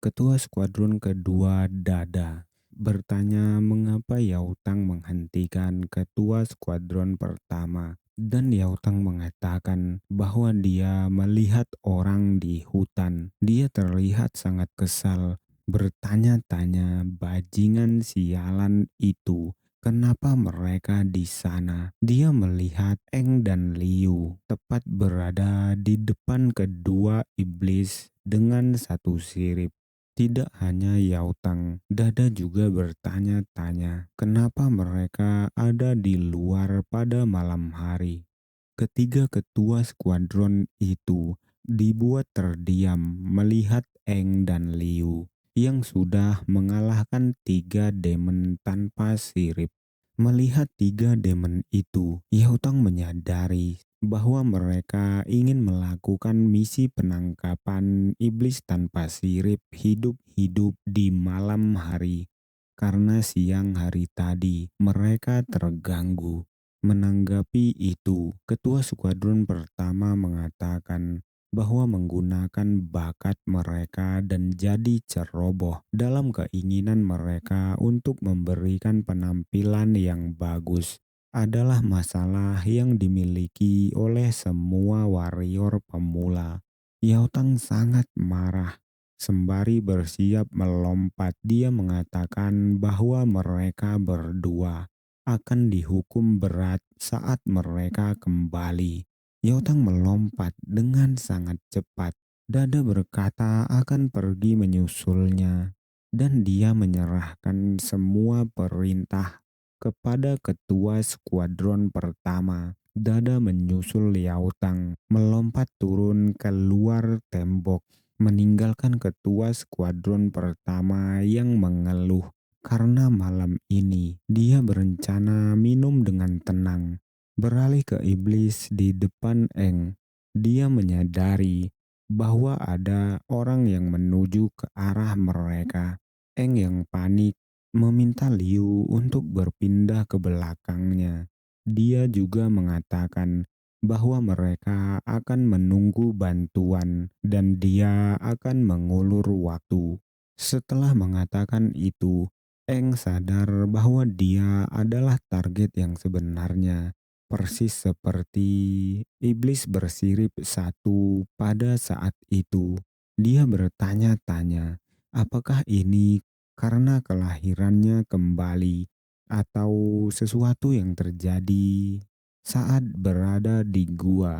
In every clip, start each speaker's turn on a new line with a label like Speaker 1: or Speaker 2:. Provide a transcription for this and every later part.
Speaker 1: Ketua Skuadron Kedua Dada bertanya mengapa Yautang menghentikan Ketua Skuadron Pertama, dan Yautang mengatakan bahwa dia melihat orang di hutan. Dia terlihat sangat kesal, bertanya-tanya bajingan sialan itu kenapa mereka di sana. Dia melihat Eng dan Liu tepat berada di depan kedua iblis dengan satu sirip. Tidak hanya Yautang, Dada juga bertanya-tanya kenapa mereka ada di luar pada malam hari. Ketiga ketua skuadron itu dibuat terdiam melihat Eng dan Liu yang sudah mengalahkan tiga demon tanpa sirip. Melihat tiga demon itu, Yautang menyadari bahwa mereka ingin melakukan misi penangkapan iblis tanpa sirip hidup-hidup di malam hari. Karena siang hari tadi mereka terganggu. Menanggapi itu, Ketua Skuadron Pertama mengatakan bahwa menggunakan bakat mereka dan jadi ceroboh dalam keinginan mereka untuk memberikan penampilan yang bagus adalah masalah yang dimiliki oleh semua warrior pemula. Yautang sangat marah. Sembari bersiap melompat, dia mengatakan bahwa mereka berdua akan dihukum berat saat mereka kembali. Yautang melompat dengan sangat cepat. Dada berkata akan pergi menyusulnya, dan dia menyerahkan semua perintah kepada ketua skuadron pertama. Dada menyusul Yautang melompat turun keluar tembok, meninggalkan ketua skuadron pertama yang mengeluh karena malam ini dia berencana minum dengan tenang. Beralih ke iblis di depan Eng, dia menyadari bahwa ada orang yang menuju ke arah mereka. Eng yang panik meminta Liu untuk berpindah ke belakangnya. Dia juga mengatakan bahwa mereka akan menunggu bantuan dan dia akan mengulur waktu. Setelah mengatakan itu, Eng sadar bahwa dia adalah target yang sebenarnya, persis seperti iblis bersirip satu pada saat itu. Dia bertanya-tanya, apakah ini karena kelahirannya kembali atau sesuatu yang terjadi saat berada di gua.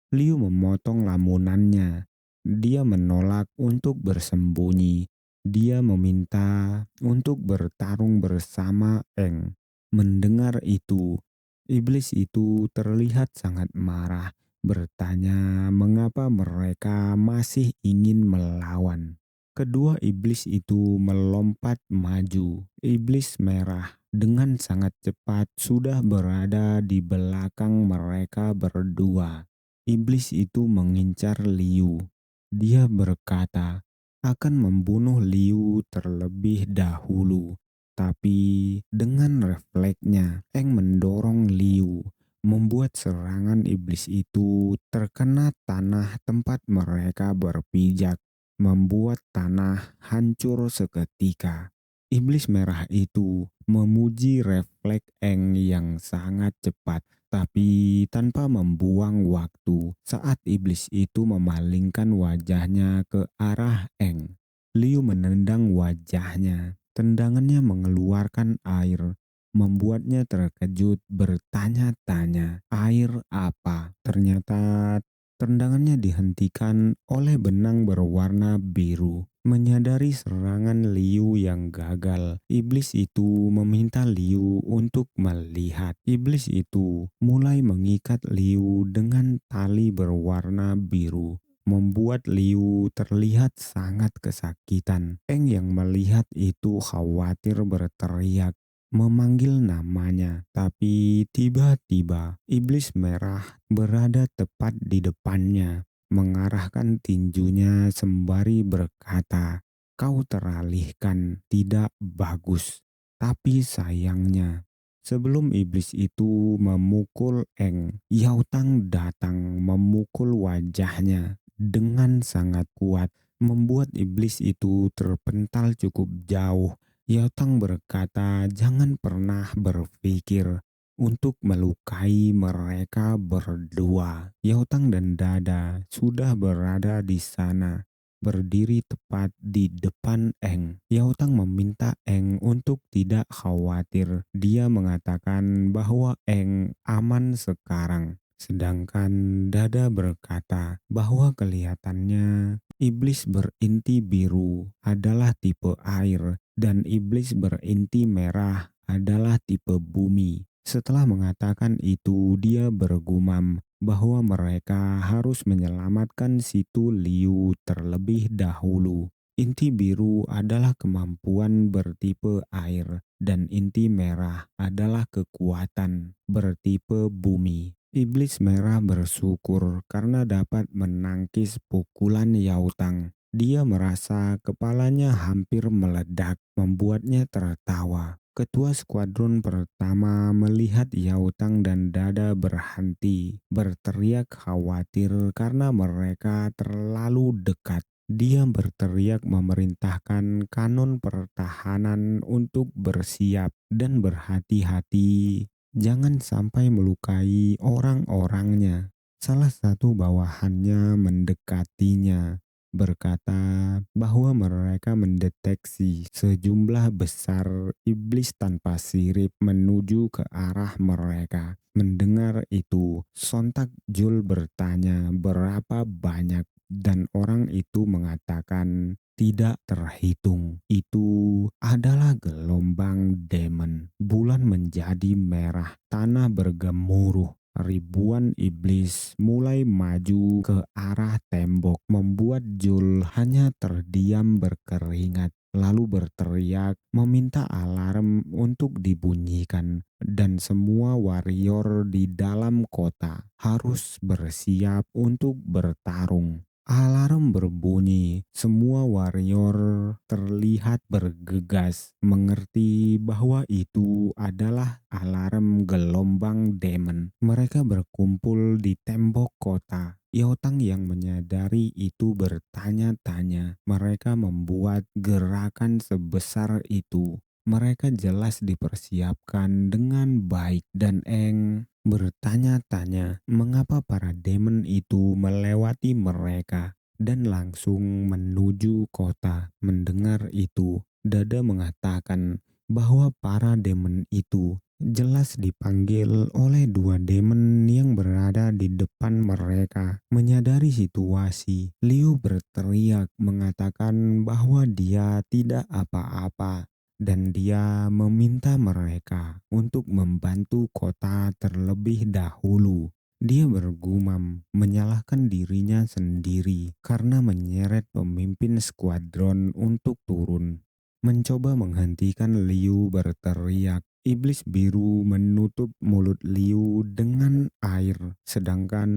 Speaker 1: Liu memotong lamunannya. Dia menolak untuk bersembunyi. Dia meminta untuk bertarung bersama Eng. Mendengar itu, iblis itu terlihat sangat marah, bertanya mengapa mereka masih ingin melawan. Kedua iblis itu melompat maju. Iblis merah dengan sangat cepat sudah berada di belakang mereka berdua. Iblis itu mengincar Liu. Dia berkata akan membunuh Liu terlebih dahulu. Tapi dengan refleksnya, Eng mendorong Liu, membuat serangan iblis itu terkena tanah tempat mereka berpijak, membuat tanah hancur seketika. Iblis merah itu memuji refleks Eng yang sangat cepat, tapi tanpa membuang waktu. Saat iblis itu memalingkan wajahnya ke arah Eng, Liu menendang wajahnya. Tendangannya mengeluarkan air, membuatnya terkejut bertanya-tanya, air apa? Ternyata tendangannya dihentikan oleh benang berwarna biru. Menyadari serangan Liu yang gagal, iblis itu meminta Liu untuk melihat. Iblis itu mulai mengikat Liu dengan tali berwarna biru, membuat Liu terlihat sangat kesakitan. Eng yang melihat itu khawatir berteriak, memanggil namanya, tapi tiba-tiba iblis merah berada tepat di depannya, mengarahkan tinjunya sembari berkata, "Kau teralihkan, tidak bagus." Tapi sayangnya, sebelum iblis itu memukul Eng, Yautang datang memukul wajahnya dengan sangat kuat. membuat iblis itu terpental cukup jauh. Yautang berkata, jangan pernah berpikir untuk melukai mereka berdua. Yautang dan Dada sudah berada di sana, berdiri tepat di depan Eng. Yautang meminta Eng untuk tidak khawatir. Dia mengatakan bahwa Eng aman sekarang. Sedangkan Dada berkata bahwa kelihatannya iblis berinti biru adalah tipe air dan iblis berinti merah adalah tipe bumi. Setelah mengatakan itu, dia bergumam bahwa mereka harus menyelamatkan situ Liu terlebih dahulu. Inti biru adalah kemampuan bertipe air dan inti merah adalah kekuatan bertipe bumi. Iblis merah bersyukur karena dapat menangkis pukulan Yautang. Dia merasa kepalanya hampir meledak, membuatnya tertawa. Ketua skuadron pertama melihat Yautang dan Dada berhenti, berteriak khawatir karena mereka terlalu dekat. Dia berteriak memerintahkan kanon pertahanan untuk bersiap dan berhati-hati. Jangan sampai melukai orang-orangnya. Salah satu bawahannya mendekatinya, berkata bahwa mereka mendeteksi sejumlah besar iblis tanpa sirip menuju ke arah mereka. Mendengar itu, sontak Jul bertanya berapa banyak dan orang itu mengatakan tidak terhitung. Itu adalah gelombang demon. Bulan menjadi merah, tanah bergemuruh. Ribuan iblis mulai maju ke arah tembok, membuat Jul hanya terdiam berkeringat, lalu berteriak meminta alarm untuk dibunyikan, dan semua warrior di dalam kota harus bersiap untuk bertarung. Alarm berbunyi, semua warrior terlihat bergegas, mengerti bahwa itu adalah alarm gelombang demon. Mereka berkumpul di tembok kota. Yautang yang menyadari itu bertanya-tanya, mereka membuat gerakan sebesar itu. Mereka jelas dipersiapkan dengan baik dan Eng bertanya-tanya mengapa para demon itu melewati mereka dan langsung menuju kota. Mendengar itu, Dada mengatakan bahwa para demon itu jelas dipanggil oleh dua demon yang berada di depan mereka. Menyadari situasi, Liu berteriak mengatakan bahwa dia tidak apa-apa dan dia meminta mereka untuk membantu kota terlebih dahulu. Dia bergumam menyalahkan dirinya sendiri karena menyeret pemimpin skuadron untuk turun. Mencoba menghentikan Liu berteriak. Iblis biru menutup mulut Liu dengan air, sedangkan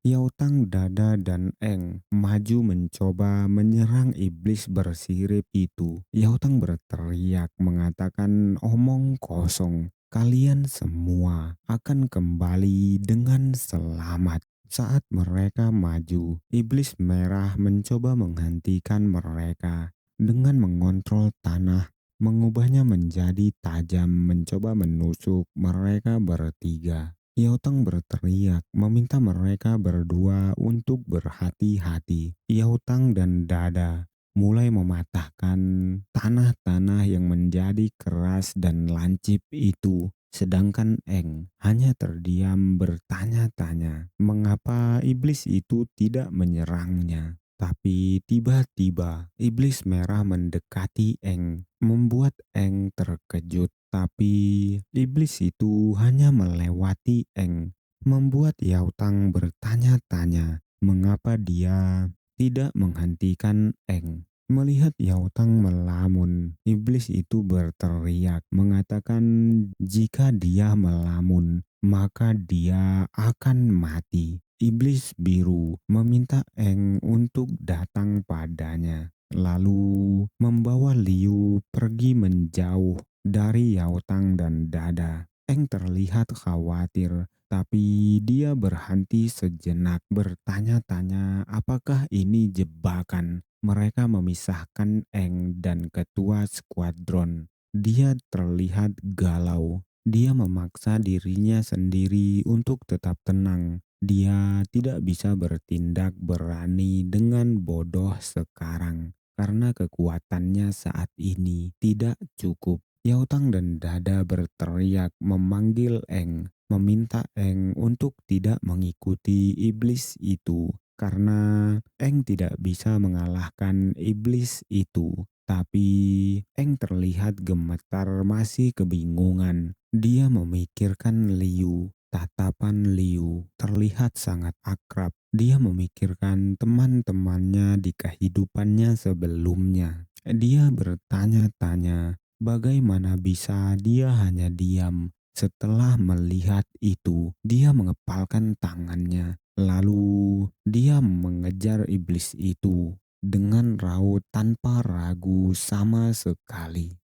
Speaker 1: Yautang, Dada, dan Eng maju mencoba menyerang iblis bersirip itu. Yautang berteriak mengatakan omong kosong. Kalian semua akan kembali dengan selamat. Saat mereka maju, iblis merah mencoba menghentikan mereka dengan mengontrol tanah, mengubahnya menjadi tajam, mencoba menusuk mereka bertiga. Yautang berteriak meminta mereka berdua untuk berhati-hati. Yautang dan Dada mulai mematahkan tanah-tanah yang menjadi keras dan lancip itu. Sedangkan Eng hanya terdiam bertanya-tanya mengapa iblis itu tidak menyerangnya. Tapi tiba-tiba iblis merah mendekati Eng, membuat Eng terkejut. Tapi iblis itu hanya melewati Eng, membuat Yautang bertanya-tanya mengapa dia tidak menghentikan Eng. Melihat Yautang melamun, iblis itu berteriak mengatakan jika dia melamun, maka dia akan mati. Iblis biru meminta Eng untuk datang padanya, lalu membawa Liu pergi menjauh dari Yautang dan Dada. Eng terlihat khawatir, tapi dia berhenti sejenak bertanya-tanya apakah ini jebakan. Mereka memisahkan Eng dan ketua skuadron. Dia terlihat galau. Dia memaksa dirinya sendiri untuk tetap tenang. Dia tidak bisa bertindak berani dengan bodoh sekarang karena kekuatannya saat ini tidak cukup. Yautang dan Dada berteriak memanggil Eng, meminta Eng untuk tidak mengikuti iblis itu karena Eng tidak bisa mengalahkan iblis itu. Tapi Eng terlihat gemetar, masih kebingungan. Dia memikirkan Liu. Tatapan Liu terlihat sangat akrab. Dia memikirkan teman-temannya di kehidupannya sebelumnya. Dia bertanya-tanya, bagaimana bisa dia hanya diam? Setelah melihat itu, dia mengepalkan tangannya. Lalu dia mengejar iblis itu dengan raut tanpa ragu sama sekali.